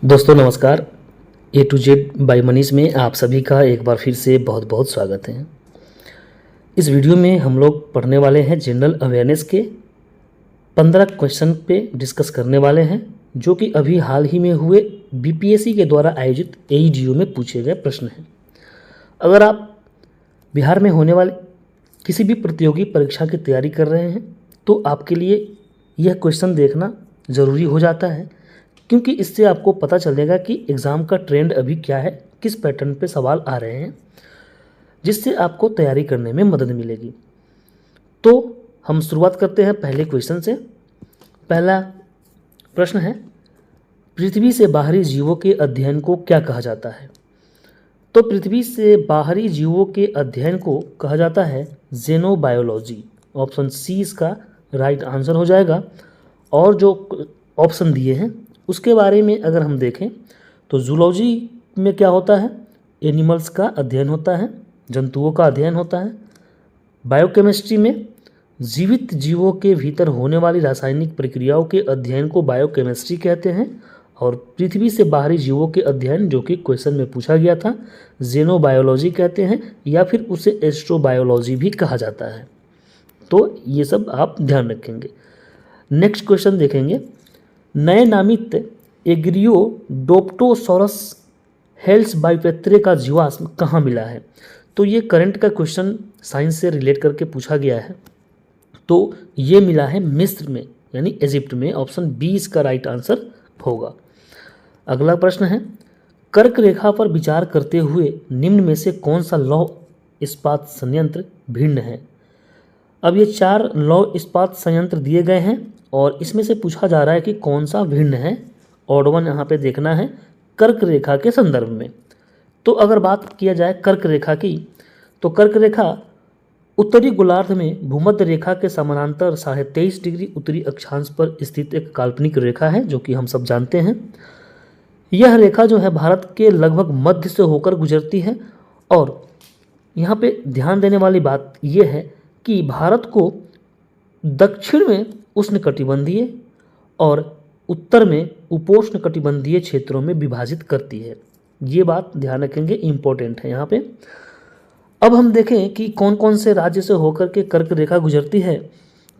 दोस्तों नमस्कार। ए to Z bye Manish में आप सभी का एक बार फिर से बहुत बहुत स्वागत है। इस वीडियो में हम लोग पढ़ने वाले हैं जनरल अवेयरनेस के 15 क्वेश्चन पे डिस्कस करने वाले हैं, जो कि अभी हाल ही में हुए बीपीएससी के द्वारा आयोजित एईडीओ में पूछे गए प्रश्न हैं। अगर आप बिहार में होने वाले किसी भी प्रतियोगी परीक्षा की तैयारी कर रहे हैं तो आपके लिए यह क्वेश्चन देखना ज़रूरी हो जाता है, क्योंकि इससे आपको पता चलेगा कि एग्ज़ाम का ट्रेंड अभी क्या है, किस पैटर्न पे सवाल आ रहे हैं, जिससे आपको तैयारी करने में मदद मिलेगी। तो हम शुरुआत करते हैं पहले क्वेश्चन से। पहला प्रश्न है, पृथ्वी से बाहरी जीवों के अध्ययन को क्या कहा जाता है? तो पृथ्वी से बाहरी जीवों के अध्ययन को कहा जाता है जेनोबायोलॉजी। ऑप्शन सी इसका राइट आंसर हो जाएगा। और जो ऑप्शन दिए हैं उसके बारे में अगर हम देखें तो जूलॉजी में क्या होता है, एनिमल्स का अध्ययन होता है, जंतुओं का अध्ययन होता है। बायोकेमिस्ट्री में जीवित जीवों के भीतर होने वाली रासायनिक प्रक्रियाओं के अध्ययन को बायोकेमिस्ट्री कहते हैं। और पृथ्वी से बाहरी जीवों के अध्ययन, जो कि क्वेश्चन में पूछा गया था, जेनोबायोलॉजी कहते हैं, या फिर उसे एस्ट्रोबायोलॉजी भी कहा जाता है। तो ये सब आप ध्यान रखेंगे। नेक्स्ट क्वेश्चन देखेंगे, नए नामित एग्रियोडोप्टोसॉरस हेल्स बाइपेत्रे का जीवाश्म कहाँ मिला है? तो ये करंट का क्वेश्चन साइंस से रिलेट करके पूछा गया है। तो ये मिला है मिस्र में, यानी इजिप्ट में। ऑप्शन बी इसका राइट आंसर होगा। अगला प्रश्न है, कर्क रेखा पर विचार करते हुए निम्न में से कौन सा लौह इस्पात संयंत्र भिन्न है? अब ये 4 लौह इस्पात संयंत्र दिए गए हैं और इसमें से पूछा जा रहा है कि कौन सा भिन्न है। ऑड वन यहाँ पे देखना है कर्क रेखा के संदर्भ में। तो अगर बात किया जाए कर्क रेखा की, तो कर्क रेखा उत्तरी गोलार्ध में भूमध्य रेखा के समानांतर 23.5 डिग्री उत्तरी अक्षांश पर स्थित एक काल्पनिक रेखा है, जो कि हम सब जानते हैं। यह रेखा जो है भारत के लगभग मध्य से होकर गुजरती है। और यहाँ पे ध्यान देने वाली बात यह है कि भारत को दक्षिण में उष्णकटिबंधीय और उत्तर में उपोष्ण कटिबंधीय क्षेत्रों में विभाजित करती है। ये बात ध्यान रखेंगे, इम्पोर्टेंट है यहाँ पे। अब हम देखें कि कौन कौन से राज्य से होकर के कर्क रेखा गुजरती है।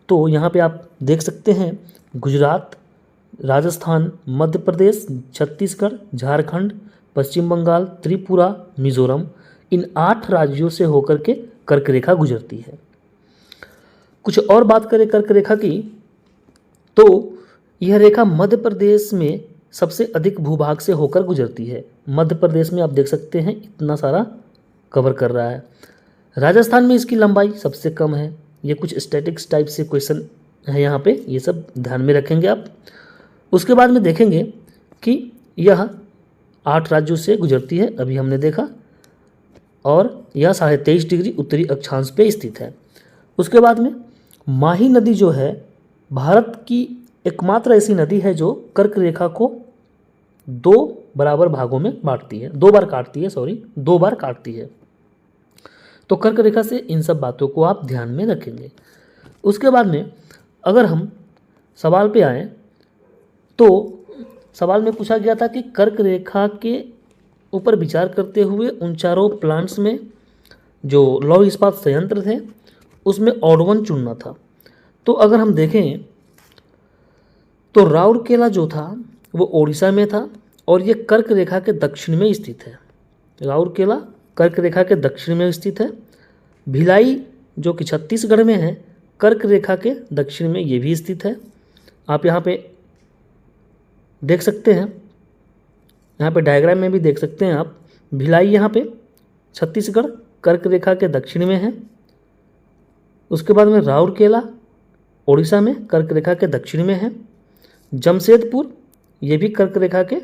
तो यहाँ पे आप देख सकते हैं गुजरात, राजस्थान, मध्य प्रदेश, छत्तीसगढ़, झारखंड, पश्चिम बंगाल, त्रिपुरा, मिजोरम, इन 8 राज्यों से होकर के कर्क रेखा गुजरती है। कुछ और बात करें कर्क रेखा की, तो यह रेखा मध्य प्रदेश में सबसे अधिक भूभाग से होकर गुजरती है। मध्य प्रदेश में आप देख सकते हैं इतना सारा कवर कर रहा है। राजस्थान में इसकी लंबाई सबसे कम है। ये कुछ स्टैटिक्स टाइप से क्वेश्चन है यहाँ पे, ये सब ध्यान में रखेंगे आप। उसके बाद में देखेंगे कि यह 8 राज्यों से गुजरती है, अभी हमने देखा, और यह 23.5 डिग्री उत्तरी अक्षांश पे स्थित है। उसके बाद में माही नदी जो है भारत की एकमात्र ऐसी नदी है जो कर्क रेखा को 2 बराबर भागों में बांटती है, 2 बार काटती है, 2 बार काटती है। तो कर्क रेखा से इन सब बातों को आप ध्यान में रखेंगे। उसके बाद में अगर हम सवाल पे आए, तो सवाल में पूछा गया था कि कर्क रेखा के ऊपर विचार करते हुए उन चारों प्लांट्स में जो लौह इस्पात संयंत्र थे उसमें ऑड वन चुनना था। तो अगर हम देखें तो राउरकेला जो था वो ओडिशा में था और ये कर्क रेखा के दक्षिण में स्थित है। राउरकेला कर्क रेखा के दक्षिण में स्थित है। भिलाई जो कि छत्तीसगढ़ में है, कर्क रेखा के दक्षिण में ये भी स्थित है। आप यहाँ पे देख सकते हैं, यहाँ पे डायग्राम में भी देख सकते हैं आप। भिलाई यहाँ पे छत्तीसगढ़ कर्क रेखा के दक्षिण में है। उसके बाद में राउरकेला ओडिशा में कर्क रेखा के दक्षिण में है। जमशेदपुर ये भी कर्क रेखा के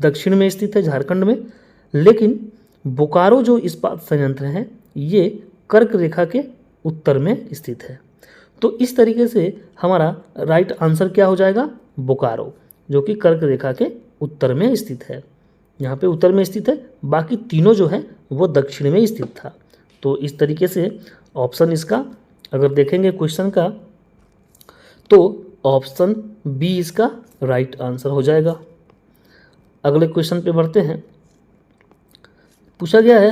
दक्षिण में स्थित है, झारखंड में। लेकिन बोकारो जो इस्पात संयंत्र है ये कर्क रेखा के उत्तर में स्थित है। तो इस तरीके से हमारा राइट आंसर क्या हो जाएगा? बोकारो, जो कि कर्क रेखा के उत्तर में स्थित है। यहाँ पे उत्तर में स्थित है, बाकी तीनों जो है वो दक्षिण में स्थित था। तो इस तरीके से ऑप्शन इसका अगर देखेंगे क्वेश्चन का, तो ऑप्शन बी इसका राइट आंसर हो जाएगा। अगले क्वेश्चन पे बढ़ते हैं। पूछा गया है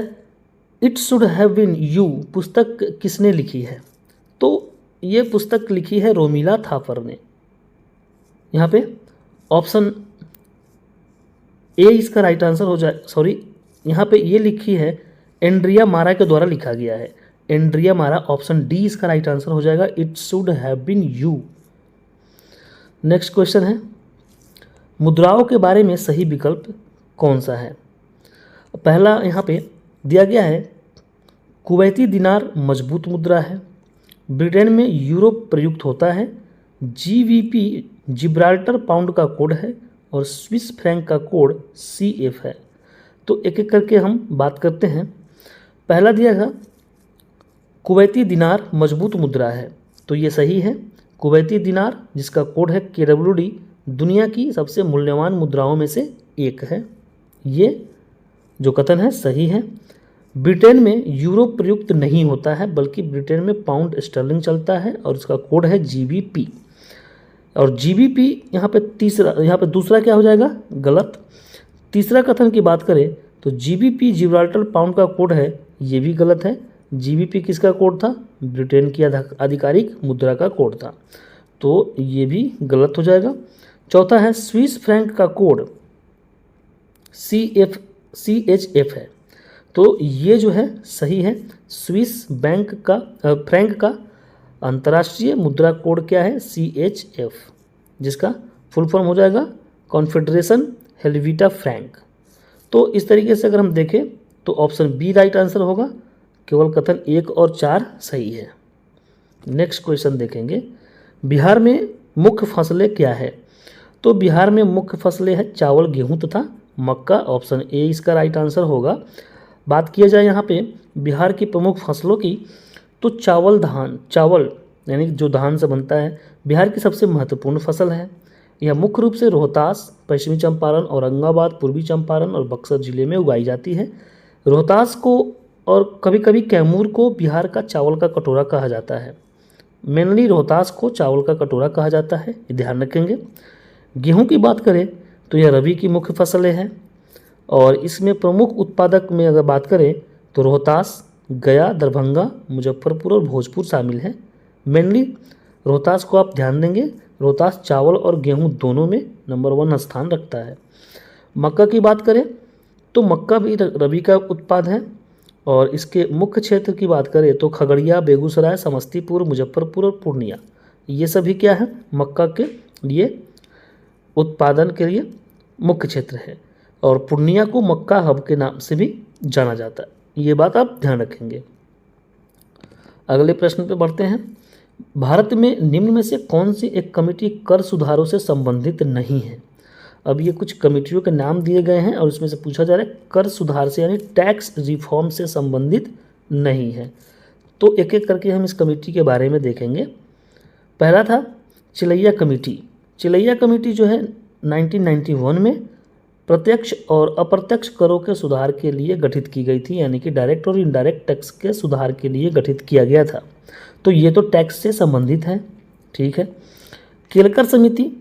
it should have been you पुस्तक किसने लिखी है? तो ये पुस्तक लिखी है रोमिला थापर ने। यहाँ पे ऑप्शन ए इसका राइट आंसर हो जाए, सॉरी यहाँ पे ये लिखी है एंड्रिया मारा के द्वारा लिखा गया है, एंड्रिया मारा, ऑप्शन डी इसका राइट आंसर हो जाएगा, it should have been you. Next question है मुद्राओं के बारे में सही विकल्प कौन सा है? पहला यहाँ पे दिया गया है कुवैती दिनार मजबूत मुद्रा है, ब्रिटेन में यूरो प्रयुक्त होता है, जीबीपी जिब्राल्टर पाउंड का कोड है और स्विस फ्रैंक का कोड CF है। तो एक एक करके हम बात करते हैं। पहला दिया गया कुवैती दिनार मजबूत मुद्रा है, तो ये सही है। कुवैती दिनार जिसका कोड है KWD दुनिया की सबसे मूल्यवान मुद्राओं में से एक है, ये जो कथन है सही है। ब्रिटेन में यूरो प्रयुक्त नहीं होता है बल्कि ब्रिटेन में पाउंड स्टर्लिंग चलता है और इसका कोड है GBP। और GBP यहाँ पे दूसरा क्या हो जाएगा? गलत। तीसरा कथन की बात करें तो GBP जिब्राल्टर पाउंड का कोड है, ये भी गलत है। GBP किसका कोड था? ब्रिटेन की आधिकारिक मुद्रा का कोड था, तो ये भी गलत हो जाएगा। चौथा है स्विस फ्रैंक का कोड CHF है, तो ये जो है सही है। स्विस फ्रैंक का अंतर्राष्ट्रीय मुद्रा कोड क्या है? CHF, जिसका फुल फॉर्म हो जाएगा कॉन्फेडरेशन हेल्वेटिका फ्रैंक। तो इस तरीके से अगर हम देखें तो ऑप्शन बी राइट आंसर होगा, केवल कथन 1 और 4 सही है। नेक्स्ट क्वेश्चन देखेंगे बिहार में मुख्य फसलें क्या है? तो बिहार में मुख्य फसलें हैं चावल, गेहूं तथा मक्का, ऑप्शन ए इसका राइट आंसर होगा। बात किया जाए यहाँ पे बिहार की प्रमुख फसलों की तो चावल यानी जो धान से बनता है बिहार की सबसे महत्वपूर्ण फसल है। यह मुख्य रूप से रोहतास, पश्चिमी चंपारण, औरंगाबाद, पूर्वी चंपारण और बक्सर जिले में उगाई जाती है। रोहतास को और कभी कभी कैमूर को बिहार का चावल का कटोरा कहा जाता है। मेनली रोहतास को चावल का कटोरा कहा जाता है, ये ध्यान रखेंगे। गेहूं की बात करें तो यह रबी की मुख्य फसलें हैं और इसमें प्रमुख उत्पादक में अगर बात करें तो रोहतास, गया, दरभंगा, मुजफ्फरपुर और भोजपुर शामिल हैं। मेनली रोहतास को आप ध्यान देंगे, रोहतास चावल और गेहूं दोनों में नंबर 1 स्थान रखता है। मक्का की बात करें तो मक्का भी रबी का उत्पाद है और इसके मुख्य क्षेत्र की बात करें तो खगड़िया, बेगूसराय, समस्तीपुर, मुजफ्फरपुर और पूर्णिया, ये सभी क्या है? मक्का के लिए उत्पादन के लिए मुख्य क्षेत्र है और पूर्णिया को मक्का हब के नाम से भी जाना जाता है, ये बात आप ध्यान रखेंगे। अगले प्रश्न पे बढ़ते हैं। भारत में निम्न में से कौन सी एक कमेटी कर सुधारों से संबंधित नहीं है? अब ये कुछ कमेटियों के नाम दिए गए हैं और इसमें से पूछा जा रहा है कर सुधार से यानी टैक्स रिफॉर्म से संबंधित नहीं है। तो एक एक करके हम इस कमेटी के बारे में देखेंगे। पहला था चिलैया कमेटी। चिलैया कमेटी जो है 1991 में प्रत्यक्ष और अप्रत्यक्ष करों के सुधार के लिए गठित की गई थी, यानी कि डायरेक्ट और इनडायरेक्ट टैक्स के सुधार के लिए गठित किया गया था। तो ये तो टैक्स से संबंधित है, ठीक है। केलकर समिति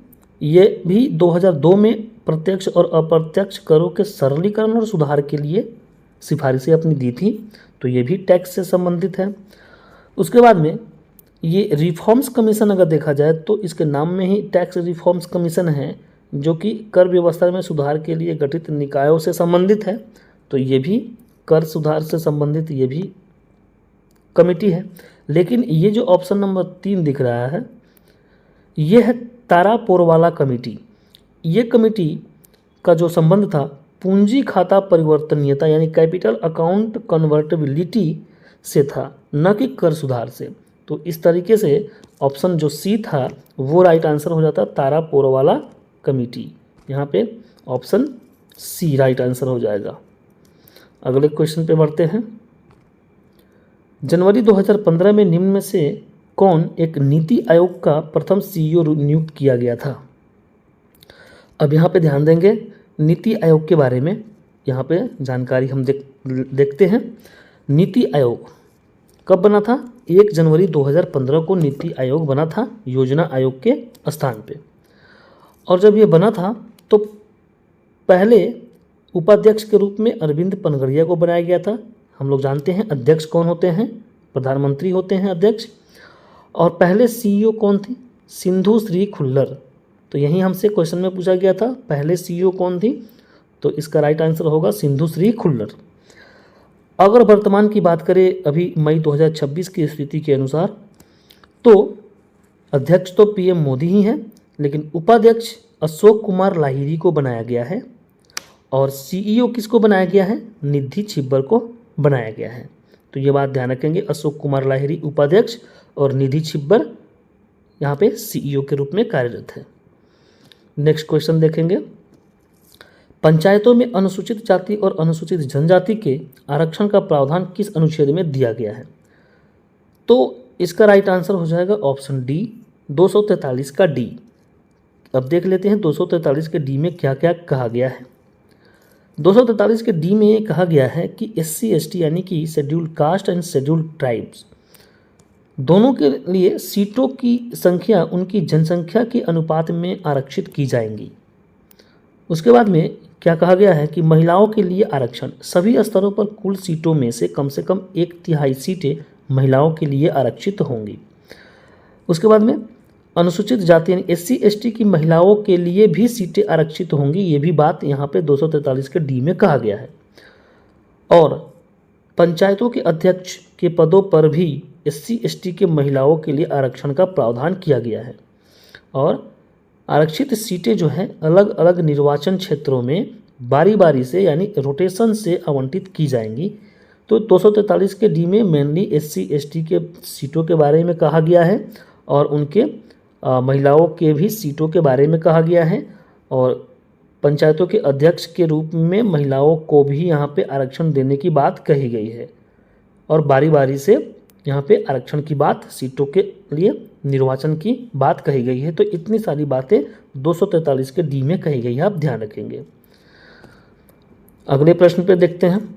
ये भी 2002 में प्रत्यक्ष और अप्रत्यक्ष करों के सरलीकरण और सुधार के लिए सिफारिशें अपनी दी थी, तो ये भी टैक्स से संबंधित है। उसके बाद में ये रिफॉर्म्स कमीशन अगर देखा जाए तो इसके नाम में ही टैक्स रिफॉर्म्स कमीशन है, जो कि कर व्यवस्था में सुधार के लिए गठित निकायों से संबंधित है, तो ये भी कर सुधार से संबंधित ये भी कमेटी है। लेकिन ये जो ऑप्शन नंबर 3 दिख रहा है ये है तारापोरवाला कमेटी। ये कमेटी का जो संबंध था पूंजी खाता परिवर्तनीयता यानी कैपिटल अकाउंट कन्वर्टेबिलिटी से था, न कि कर सुधार से। तो इस तरीके से ऑप्शन जो सी था वो राइट आंसर हो जाता तारापोरवाला कमेटी। यहाँ पे ऑप्शन सी राइट आंसर हो जाएगा। अगले क्वेश्चन पे बढ़ते हैं। जनवरी 2015 में निम्न में से कौन एक नीति आयोग का प्रथम CEO नियुक्त किया गया था? अब यहाँ पे ध्यान देंगे नीति आयोग के बारे में, यहाँ पे जानकारी हम देखते हैं। नीति आयोग कब बना था? 1 जनवरी 2015 को नीति आयोग बना था योजना आयोग के स्थान पे। और जब ये बना था तो पहले उपाध्यक्ष के रूप में अरविंद पनगड़िया को बनाया गया था। हम लोग जानते हैं अध्यक्ष कौन होते हैं, प्रधानमंत्री होते हैं अध्यक्ष। और पहले सीईओ कौन थी, सिंधु श्री खुल्लर। तो यही हमसे क्वेश्चन में पूछा गया था, पहले सीईओ कौन थी, तो इसका राइट आंसर होगा सिंधु श्री खुल्लर। अगर वर्तमान की बात करें अभी मई 2026 की स्थिति के अनुसार, तो अध्यक्ष तो पीएम मोदी ही हैं, लेकिन उपाध्यक्ष अशोक कुमार लाहिरी को बनाया गया है और सीईओ किसको बनाया गया है, निधि छिब्बर को बनाया गया है। तो ये बात ध्यान रखेंगे, अशोक कुमार लाहिरी उपाध्यक्ष और निधि छिब्बर यहाँ पे सीईओ के रूप में कार्यरत है। नेक्स्ट क्वेश्चन देखेंगे, पंचायतों में अनुसूचित जाति और अनुसूचित जनजाति के आरक्षण का प्रावधान किस अनुच्छेद में दिया गया है। तो इसका राइट आंसर हो जाएगा ऑप्शन डी, 243 का डी। अब देख लेते हैं 243 के डी में क्या क्या कहा गया है। 243 के डी में ये कहा गया है कि SC/ST यानी कि scheduled caste and scheduled tribes दोनों के लिए सीटों की संख्या उनकी जनसंख्या के अनुपात में आरक्षित की जाएंगी। उसके बाद में क्या कहा गया है कि महिलाओं के लिए आरक्षण, सभी स्तरों पर कुल सीटों में से कम 1/3 सीटें महिलाओं के लिए आरक्षित होंगी। उसके बाद में अनुसूचित जाति यानी SC/ST की महिलाओं के लिए भी सीटें आरक्षित होंगी, ये भी बात यहाँ पे 243 के डी में कहा गया है। और पंचायतों के अध्यक्ष के पदों पर भी SC/ST के महिलाओं के लिए आरक्षण का प्रावधान किया गया है। और आरक्षित सीटें जो हैं अलग अलग निर्वाचन क्षेत्रों में बारी बारी से यानी रोटेशन से आवंटित की जाएंगी। तो 243 के डी में मेनली SC/ST के सीटों के बारे में कहा गया है और उनके महिलाओं के भी सीटों के बारे में कहा गया है। और पंचायतों के अध्यक्ष के रूप में महिलाओं को भी यहाँ पे आरक्षण देने की बात कही गई है और बारी बारी से यहाँ पे आरक्षण की बात, सीटों के लिए निर्वाचन की बात कही गई है। तो इतनी सारी बातें 243 के डी में कही गई है, आप ध्यान रखेंगे। अगले प्रश्न पे देखते हैं,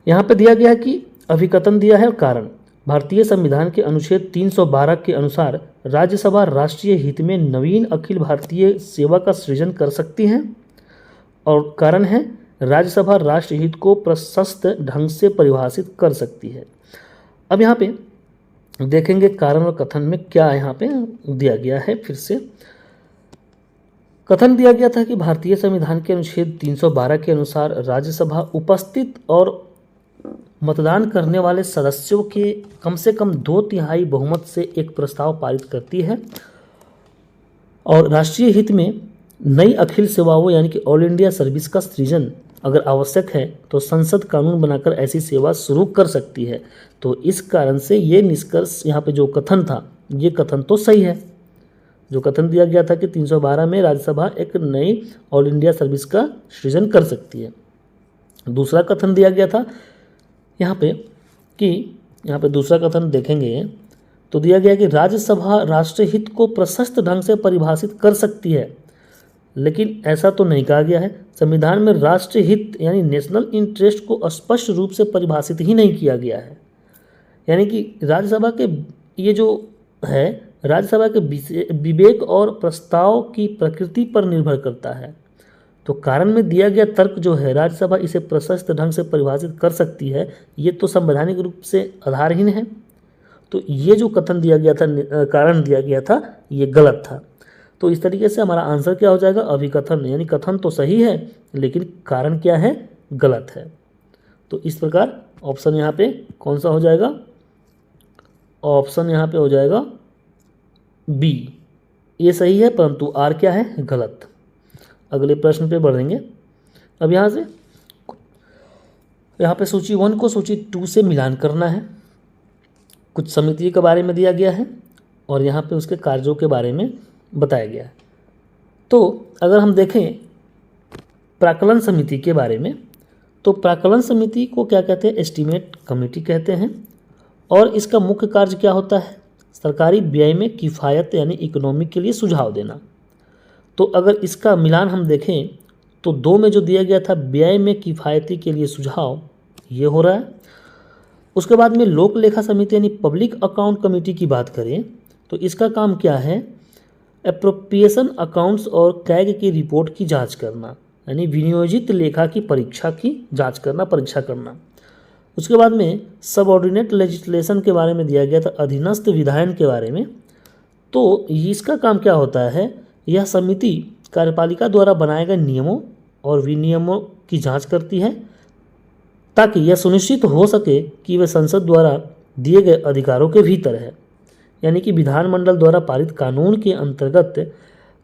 यहाँ पे दिया गया है कि अभिकथन दिया है कारण, भारतीय संविधान के अनुच्छेद 312 के अनुसार राज्यसभा राष्ट्रीय हित में नवीन अखिल भारतीय सेवा का सृजन कर सकती है। और कारण है राज्यसभा राष्ट्रीय हित को प्रशस्त ढंग से परिभाषित कर सकती है। अब यहाँ पे देखेंगे कारण और कथन में क्या यहाँ पे दिया गया है। फिर से कथन दिया गया था कि भारतीय संविधान के अनुच्छेद 312 के अनुसार राज्यसभा उपस्थित और मतदान करने वाले सदस्यों के कम से कम 2/3 बहुमत से एक प्रस्ताव पारित करती है और राष्ट्रीय हित में नई अखिल सेवाओं यानी कि ऑल इंडिया सर्विस का सृजन अगर आवश्यक है तो संसद कानून बनाकर ऐसी सेवा शुरू कर सकती है। तो इस कारण से ये निष्कर्ष यहाँ पे जो कथन था, ये कथन तो सही है। जो कथन दिया गया था कि 312 में राज्यसभा एक नई ऑल इंडिया सर्विस का सृजन कर सकती है। दूसरा कथन दिया गया था यहाँ पे कि यहाँ पे दूसरा कथन देखेंगे तो दिया गया कि राज्यसभा राष्ट्रीय हित को प्रशस्त ढंग से परिभाषित कर सकती है, लेकिन ऐसा तो नहीं कहा गया है। संविधान में राष्ट्रीय हित यानी नेशनल इंटरेस्ट को स्पष्ट रूप से परिभाषित ही नहीं किया गया है। यानी कि राज्यसभा के ये जो है राज्यसभा के विवेक और प्रस्ताव की प्रकृति पर निर्भर करता है। तो कारण में दिया गया तर्क जो है राज्यसभा इसे प्रशस्त ढंग से परिभाषित कर सकती है, ये तो संवैधानिक रूप से आधारहीन है। तो ये जो कथन दिया गया था, कारण दिया गया था, ये गलत था। तो इस तरीके से हमारा आंसर क्या हो जाएगा, अभिकथन, यानी कथन तो सही है लेकिन कारण क्या है, गलत है। तो इस प्रकार ऑप्शन यहाँ पे कौन सा हो जाएगा, ऑप्शन यहाँ पे हो जाएगा बी, ये सही है परंतु आर क्या है, गलत। अगले प्रश्न पे बढ़ेंगे। अब यहाँ पे सूची 1 को सूची 2 से मिलान करना है। कुछ समिति के बारे में दिया गया है और यहाँ पे उसके कार्यों के बारे में बताया गया है। तो अगर हम देखें प्राक्कलन समिति के बारे में, तो प्राक्कलन समिति को क्या कहते हैं, एस्टीमेट कमेटी कहते हैं। और इसका मुख्य कार्य क्या होता है, सरकारी व्यय में किफ़ायत यानी इकोनॉमी के लिए सुझाव देना। तो अगर इसका मिलान हम देखें तो 2 में जो दिया गया था व्यय में किफ़ायती के लिए सुझाव, ये हो रहा है। उसके बाद में लोक लेखा समिति यानी पब्लिक अकाउंट कमेटी की बात करें तो इसका काम क्या है, एप्रोप्रिएशन अकाउंट्स और कैग की रिपोर्ट की जांच करना। यानी विनियोजित लेखा की परीक्षा की जांच करना, परीक्षा करना। उसके बाद में सबऑर्डिनेट लेजिस्लेशन के बारे में दिया गया था, अधीनस्थ विधायन के बारे में। तो इसका काम क्या होता है, यह समिति कार्यपालिका द्वारा बनाए गए नियमों और विनियमों की जांच करती है ताकि यह सुनिश्चित हो सके कि वे संसद द्वारा दिए गए अधिकारों के भीतर है। यानी कि विधानमंडल द्वारा पारित कानून के अंतर्गत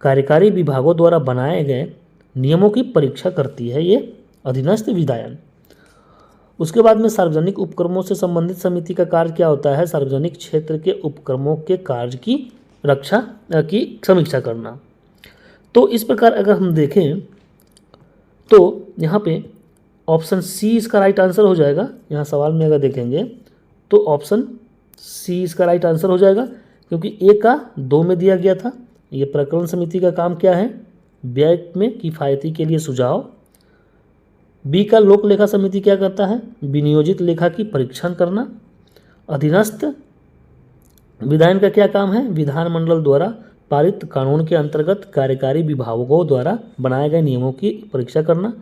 कार्यकारी विभागों द्वारा बनाए गए नियमों की परीक्षा करती है ये अधीनस्थ विधायन। उसके बाद में सार्वजनिक उपक्रमों से संबंधित समिति का कार्य क्या होता है, सार्वजनिक क्षेत्र के उपक्रमों के कार्य की रक्षा की समीक्षा करना। तो इस प्रकार अगर हम देखें तो यहाँ पे ऑप्शन सी इसका राइट आंसर हो जाएगा। यहाँ सवाल में अगर देखेंगे तो ऑप्शन सी इसका राइट आंसर हो जाएगा, क्योंकि ए का 2 में दिया गया था। ये प्रकरण समिति का काम क्या है, व्यय में किफ़ायती के लिए सुझाव। बी का लोक लेखा समिति क्या करता है, विनियोजित लेखा की परीक्षण करना। अधीनस्थ विधायन का क्या काम है, विधानमंडल द्वारा पारित कानून के अंतर्गत कार्यकारी विभागों द्वारा बनाए गए नियमों की परीक्षा करना।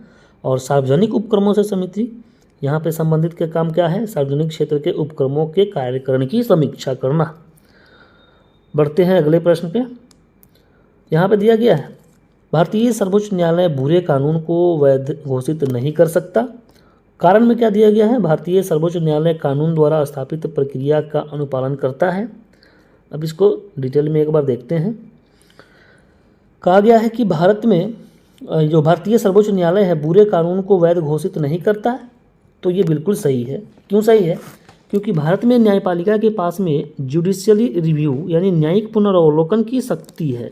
और सार्वजनिक उपक्रमों से समिति यहाँ पे संबंधित का काम क्या है, सार्वजनिक क्षेत्र के उपक्रमों के कार्यकरण की समीक्षा करना। बढ़ते हैं अगले प्रश्न पे। यहाँ पे दिया गया है भारतीय सर्वोच्च न्यायालय बुरे कानून को वैध घोषित नहीं कर सकता। कारण में क्या दिया गया है, भारतीय सर्वोच्च न्यायालय कानून द्वारा स्थापित प्रक्रिया का अनुपालन करता है। अब इसको डिटेल में एक बार देखते हैं। कहा गया है कि भारत में जो भारतीय सर्वोच्च न्यायालय है बुरे कानून को वैध घोषित नहीं करता है। तो ये बिल्कुल सही है। क्यों सही है, क्योंकि भारत में न्यायपालिका के पास में जुडिशियली रिव्यू यानी न्यायिक पुनरावलोकन की शक्ति है।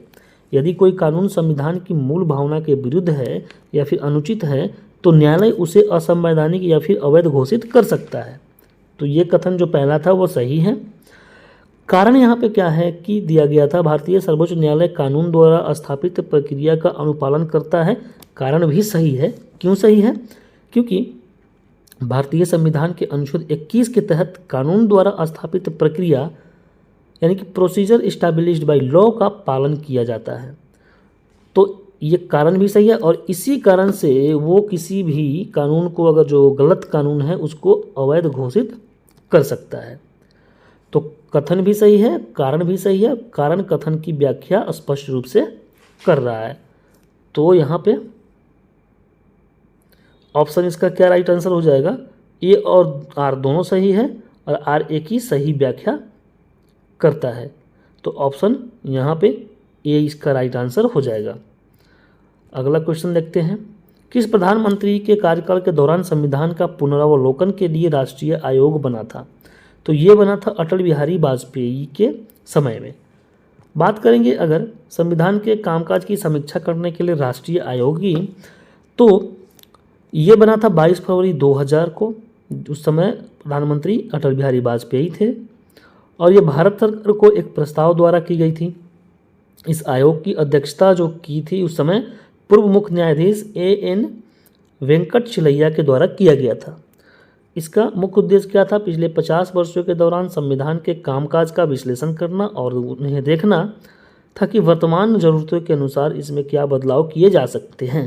यदि कोई कानून संविधान की मूल भावना के विरुद्ध है या फिर अनुचित है तो न्यायालय उसे असंवैधानिक या फिर अवैध घोषित कर सकता है। तो ये कथन जो पहला था वो सही है। कारण यहाँ पे क्या है कि दिया गया था भारतीय सर्वोच्च न्यायालय कानून द्वारा स्थापित प्रक्रिया का अनुपालन करता है। कारण भी सही है। क्यों सही है, क्योंकि भारतीय संविधान के अनुच्छेद 21 के तहत कानून द्वारा स्थापित प्रक्रिया यानी कि प्रोसीजर इस्टेब्लिश्ड बाय लॉ का पालन किया जाता है। तो ये कारण भी सही है और इसी कारण से वो किसी भी कानून को, अगर जो गलत कानून है उसको अवैध घोषित कर सकता है। तो कथन भी सही है, कारण भी सही है। कारण कथन की व्याख्या स्पष्ट रूप से कर रहा है। तो यहाँ पे ऑप्शन इसका क्या राइट आंसर हो जाएगा, ए और आर दोनों सही है और आर ए की सही व्याख्या करता है। तो ऑप्शन यहाँ पे ए इसका राइट आंसर हो जाएगा। अगला क्वेश्चन देखते हैं। किस प्रधानमंत्री के कार्यकाल के दौरान संविधान का पुनरावलोकन के लिए राष्ट्रीय आयोग बना था? तो ये बना था अटल बिहारी वाजपेयी के समय में। बात करेंगे अगर संविधान के कामकाज की समीक्षा करने के लिए राष्ट्रीय आयोग की, तो ये बना था 22 फरवरी 2000 को। उस समय प्रधानमंत्री अटल बिहारी वाजपेयी थे और ये भारत सरकार को एक प्रस्ताव द्वारा की गई थी। इस आयोग की अध्यक्षता जो की थी उस समय पूर्व मुख्य न्यायाधीश A.N. वेंकटचलैया के द्वारा किया गया था। इसका मुख्य उद्देश्य क्या था, पिछले 50 वर्षों के दौरान संविधान के कामकाज का विश्लेषण करना और उन्हें देखना था कि वर्तमान जरूरतों के अनुसार इसमें क्या बदलाव किए जा सकते हैं।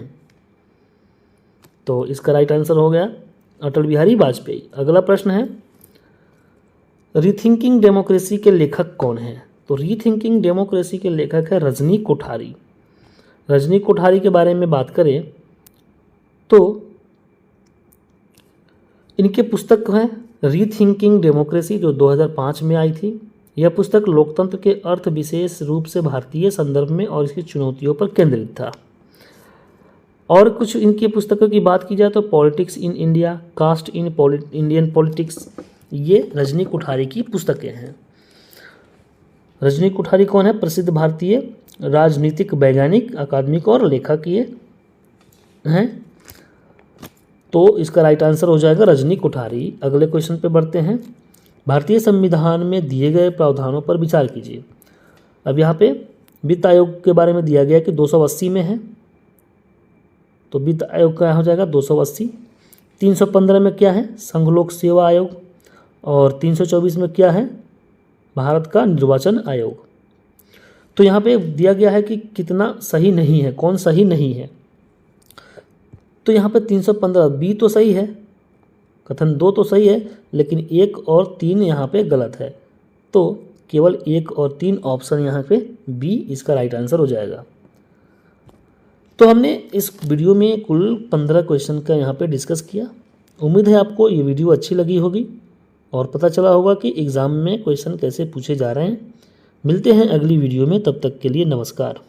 तो इसका राइट आंसर हो गया अटल बिहारी वाजपेयी। अगला प्रश्न है, रीथिंकिंग डेमोक्रेसी के लेखक कौन है? तो रीथिंकिंग डेमोक्रेसी के लेखक है रजनी कोठारी। रजनी कोठारी के बारे में बात करें तो इनके पुस्तक है रीथिंकिंग डेमोक्रेसी जो 2005 में आई थी। यह पुस्तक लोकतंत्र के अर्थ विशेष रूप से भारतीय संदर्भ में और इसकी चुनौतियों पर केंद्रित था। और कुछ इनकी पुस्तकों की बात की जाए तो politics in India, caste in Indian politics, ये रजनी कोठारी की पुस्तकें हैं। रजनी कोठारी कौन है? प्रसिद्ध भारतीय राजनीतिक वैज्ञानिक, अकादमिक और लेखक ये हैं। तो इसका राइट आंसर हो जाएगा रजनी कोठारी। अगले क्वेश्चन पे बढ़ते हैं। भारतीय संविधान में दिए गए प्रावधानों पर विचार कीजिए। अब यहाँ पे वित्त आयोग के बारे में दिया गया कि 280 में है, तो वित्त आयोग का हो जाएगा 280। 315 में क्या है? संघ लोक सेवा आयोग। और 324 में क्या है? भारत का निर्वाचन आयोग। तो यहाँ पे दिया गया है कि कितना सही नहीं है, कौन सही नहीं है। तो यहाँ पे 315 बी तो सही है, कथन 2 तो सही है, लेकिन 1 और 3 यहाँ पे गलत है। तो केवल 1 और 3 ऑप्शन यहाँ पे बी इसका राइट आंसर हो जाएगा। तो हमने इस वीडियो में कुल 15 क्वेश्चन का यहाँ पे डिस्कस किया। उम्मीद है आपको ये वीडियो अच्छी लगी होगी और पता चला होगा कि एग्ज़ाम में क्वेश्चन कैसे पूछे जा रहे हैं। मिलते हैं अगली वीडियो में, तब तक के लिए नमस्कार।